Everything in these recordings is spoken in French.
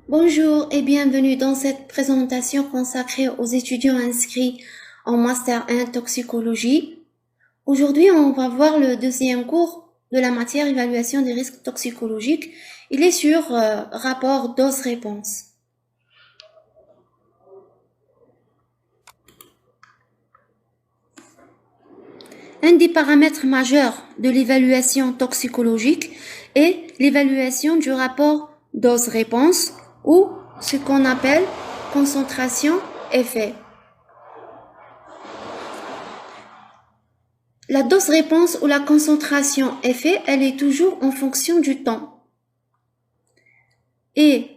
Bonjour et bienvenue dans cette présentation consacrée aux étudiants inscrits en Master 1 Toxicologie. Aujourd'hui, on va voir le deuxième cours de la matière évaluation des risques toxicologiques. Il est sur rapport dose-réponse. Un des paramètres majeurs de l'évaluation toxicologique est l'évaluation du rapport dose-réponse ou ce qu'on appelle concentration-effet. La dose-réponse ou la concentration-effet, elle est toujours en fonction du temps. Et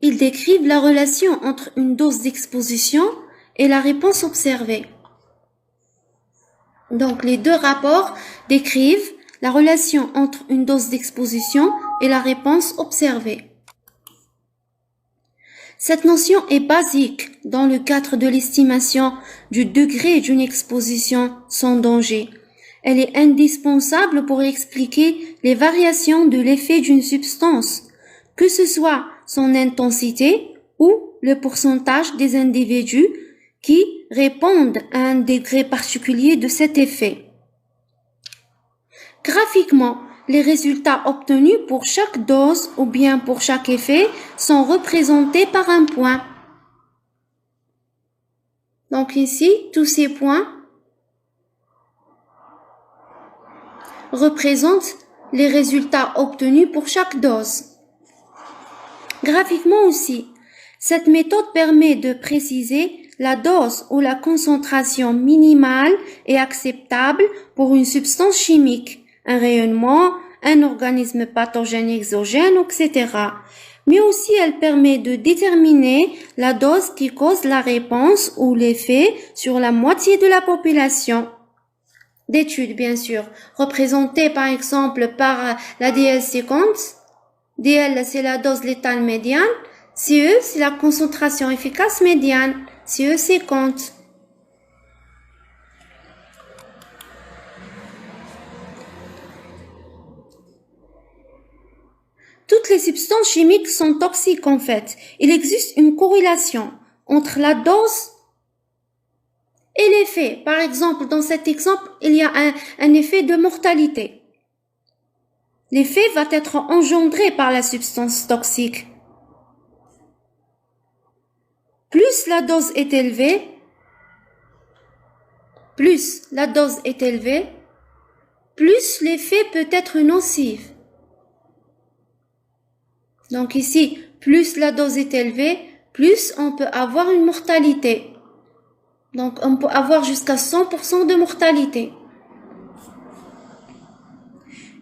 ils décrivent la relation entre une dose d'exposition et la réponse observée. Donc, les deux rapports décrivent la relation entre une dose d'exposition et la réponse observée. Cette notion est basique dans le cadre de l'estimation du degré d'une exposition sans danger. Elle est indispensable pour expliquer les variations de l'effet d'une substance, que ce soit son intensité ou le pourcentage des individus qui répondent à un degré particulier de cet effet. Graphiquement, les résultats obtenus pour chaque dose ou bien pour chaque effet sont représentés par un point. Donc ici, tous ces points représentent les résultats obtenus pour chaque dose. Graphiquement aussi, cette méthode permet de préciser la dose ou la concentration minimale et acceptable pour une substance chimique, un rayonnement, un organisme pathogène exogène, etc. Mais aussi elle permet de déterminer la dose qui cause la réponse ou l'effet sur la moitié de la population. D'études, bien sûr, représentées par exemple par la DL50. DL, c'est la dose létale médiane. CE, c'est la concentration efficace médiane. CE, 50. Toutes les substances chimiques sont toxiques en fait. Il existe une corrélation entre la dose et l'effet. Par exemple, dans cet exemple, il y a un effet de mortalité. L'effet va être engendré par la substance toxique. Plus la dose est élevée, plus l'effet peut être nocif. Donc ici, plus la dose est élevée, plus on peut avoir une mortalité. Donc on peut avoir jusqu'à 100% de mortalité.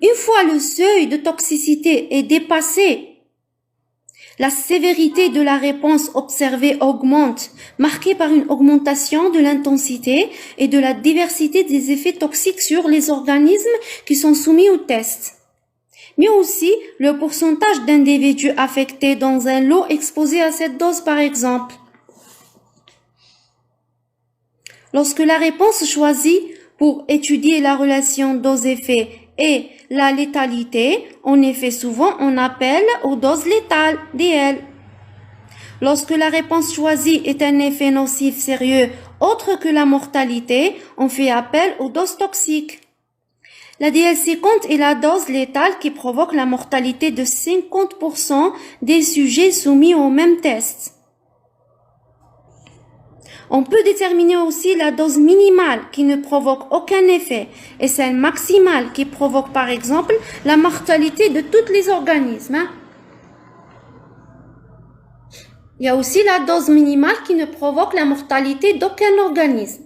Une fois le seuil de toxicité est dépassé, la sévérité de la réponse observée augmente, marquée par une augmentation de l'intensité et de la diversité des effets toxiques sur les organismes qui sont soumis au test. Mais aussi le pourcentage d'individus affectés dans un lot exposé à cette dose, par exemple. Lorsque la réponse choisie pour étudier la relation dose-effet est la létalité, en effet souvent on appelle aux doses létales, DL. Lorsque la réponse choisie est un effet nocif sérieux autre que la mortalité, on fait appel aux doses toxiques. La DL50 est la dose létale qui provoque la mortalité de 50% des sujets soumis au même test. On peut déterminer aussi la dose minimale qui ne provoque aucun effet et celle maximale qui provoque par exemple la mortalité de tous les organismes. Il y a aussi la dose minimale qui ne provoque la mortalité d'aucun organisme.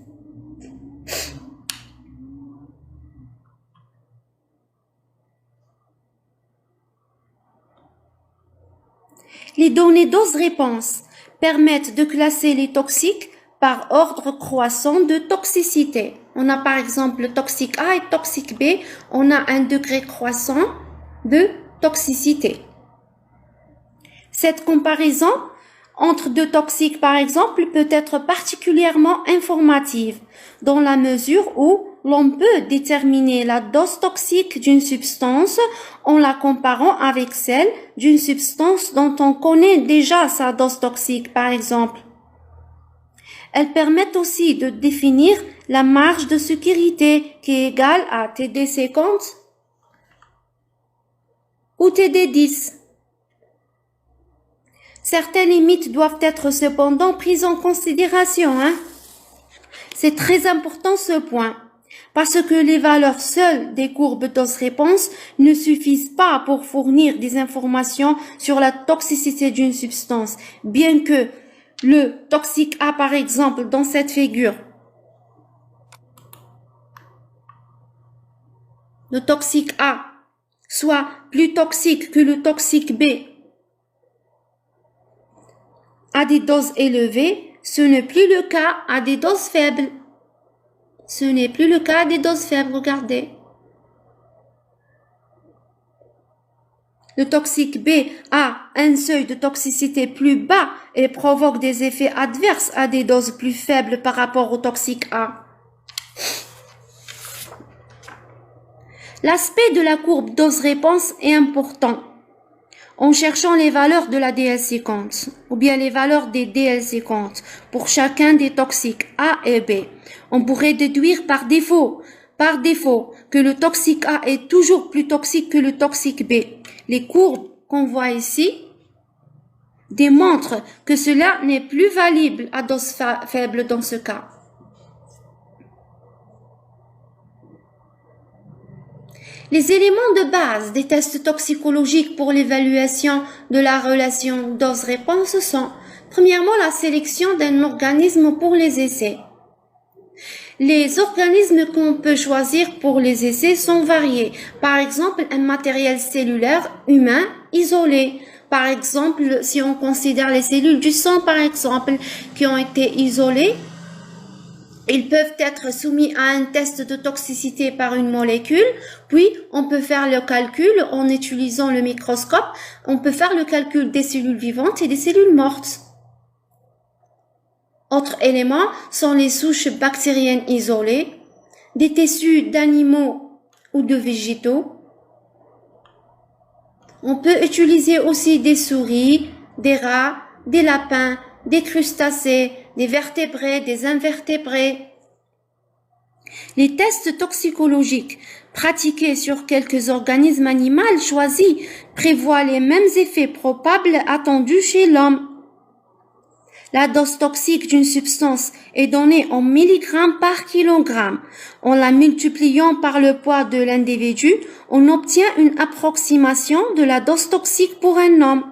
Les données dose-réponse permettent de classer les toxiques par ordre croissant de toxicité. On a par exemple le toxique A et le toxique B. On a un degré croissant de toxicité. Cette comparaison entre deux toxiques, par exemple, peut être particulièrement informative, dans la mesure où l'on peut déterminer la dose toxique d'une substance en la comparant avec celle d'une substance dont on connaît déjà sa dose toxique, par exemple. Elles permettent aussi de définir la marge de sécurité qui est égale à TD50 ou TD10. Certaines limites doivent être cependant prises en considération. C'est très important ce point, parce que les valeurs seules des courbes dose-réponse ne suffisent pas pour fournir des informations sur la toxicité d'une substance, bien que le toxique A, par exemple, dans cette figure, le toxique A soit plus toxique que le toxique B à des doses élevées, ce n'est plus le cas à des doses faibles. Ce n'est plus le cas des doses faibles, regardez. Le toxique B a un seuil de toxicité plus bas et provoque des effets adverses à des doses plus faibles par rapport au toxique A. L'aspect de la courbe dose-réponse est important. En cherchant les valeurs de la DL50 ou bien les valeurs des DL50 pour chacun des toxiques A et B, on pourrait déduire par défaut que le toxique A est toujours plus toxique que le toxique B. Les courbes qu'on voit ici démontrent que cela n'est plus valable à dose faible dans ce cas. Les éléments de base des tests toxicologiques pour l'évaluation de la relation dose-réponse sont, premièrement, la sélection d'un organisme pour les essais. Les organismes qu'on peut choisir pour les essais sont variés. Par exemple, un matériel cellulaire humain isolé. Par exemple, si on considère les cellules du sang, par exemple, qui ont été isolées, ils peuvent être soumis à un test de toxicité par une molécule, puis on peut faire le calcul en utilisant le microscope, on peut faire le calcul des cellules vivantes et des cellules mortes. Autres éléments sont les souches bactériennes isolées, des tissus d'animaux ou de végétaux. On peut utiliser aussi des souris, des rats, des lapins, des crustacés, des vertébrés, des invertébrés. Les tests toxicologiques pratiqués sur quelques organismes animaux choisis prévoient les mêmes effets probables attendus chez l'homme. La dose toxique d'une substance est donnée en milligrammes par kilogramme. En la multipliant par le poids de l'individu, on obtient une approximation de la dose toxique pour un homme.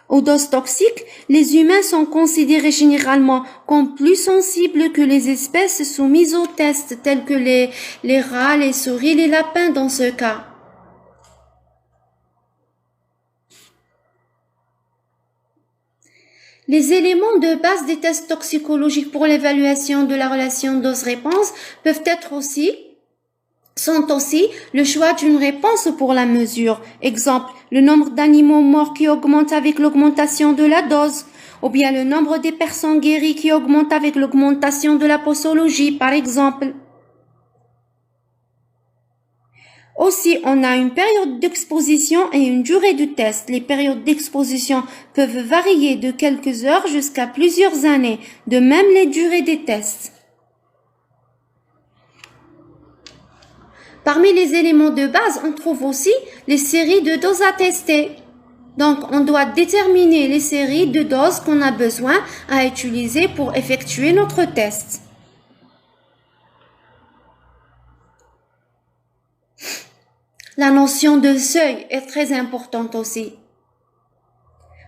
Aux doses toxiques, les humains sont considérés généralement comme plus sensibles que les espèces soumises aux tests, tels que les rats, les souris, les lapins dans ce cas. Les éléments de base des tests toxicologiques pour l'évaluation de la relation dose-réponse sont aussi le choix d'une réponse pour la mesure. Exemple, le nombre d'animaux morts qui augmente avec l'augmentation de la dose, ou bien le nombre des personnes guéries qui augmente avec l'augmentation de la posologie, par exemple. Aussi, on a une période d'exposition et une durée du test. Les périodes d'exposition peuvent varier de quelques heures jusqu'à plusieurs années, de même les durées des tests. Parmi les éléments de base, on trouve aussi les séries de doses à tester. Donc, on doit déterminer les séries de doses qu'on a besoin à utiliser pour effectuer notre test. La notion de seuil est très importante aussi,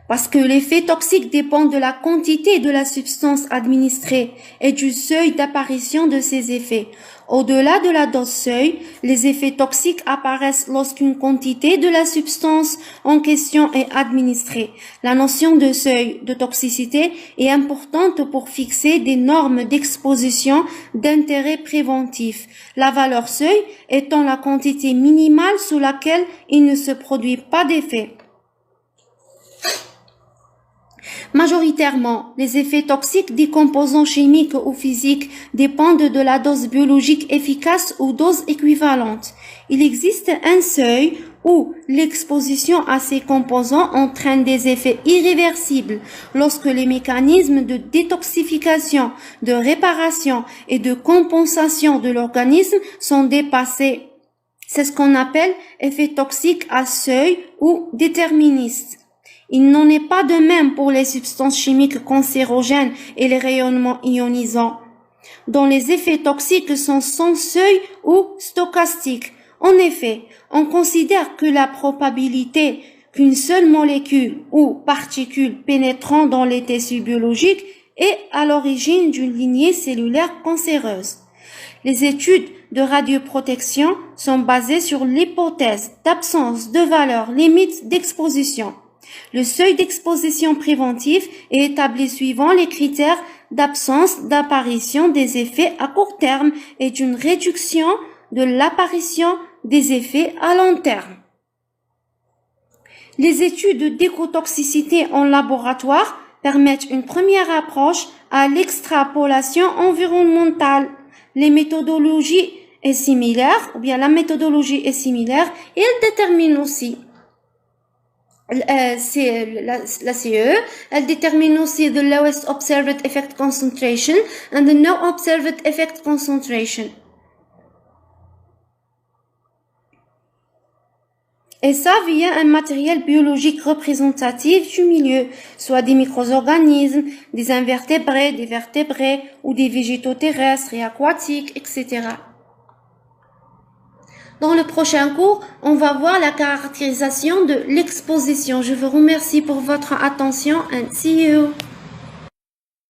parce que l'effet toxique dépend de la quantité de la substance administrée et du seuil d'apparition de ces effets. Au-delà de la dose seuil, les effets toxiques apparaissent lorsqu'une quantité de la substance en question est administrée. La notion de seuil de toxicité est importante pour fixer des normes d'exposition d'intérêt préventif. La valeur seuil étant la quantité minimale sous laquelle il ne se produit pas d'effet. Majoritairement, les effets toxiques des composants chimiques ou physiques dépendent de la dose biologique efficace ou dose équivalente. Il existe un seuil où l'exposition à ces composants entraîne des effets irréversibles lorsque les mécanismes de détoxification, de réparation et de compensation de l'organisme sont dépassés. C'est ce qu'on appelle effet toxique à seuil ou déterministe. Il n'en est pas de même pour les substances chimiques cancérogènes et les rayonnements ionisants, dont les effets toxiques sont sans seuil ou stochastiques. En effet, on considère que la probabilité qu'une seule molécule ou particule pénétrant dans les tissus biologiques est à l'origine d'une lignée cellulaire cancéreuse. Les études de radioprotection sont basées sur l'hypothèse d'absence de valeur limite d'exposition. Le seuil d'exposition préventive est établi suivant les critères d'absence d'apparition des effets à court terme et d'une réduction de l'apparition des effets à long terme. Les études d'écotoxicité en laboratoire permettent une première approche à l'extrapolation environnementale. Les méthodologies est similaire, ou bien la méthodologie est similaire, et elle détermine aussi la CE, elle détermine aussi the lowest observed effect concentration and the no observed effect concentration. Et ça via un matériel biologique représentatif du milieu, soit des micro-organismes, des invertébrés, des vertébrés ou des végétaux terrestres et aquatiques, etc. Dans le prochain cours, on va voir la caractérisation de l'exposition. Je vous remercie pour votre attention and see you.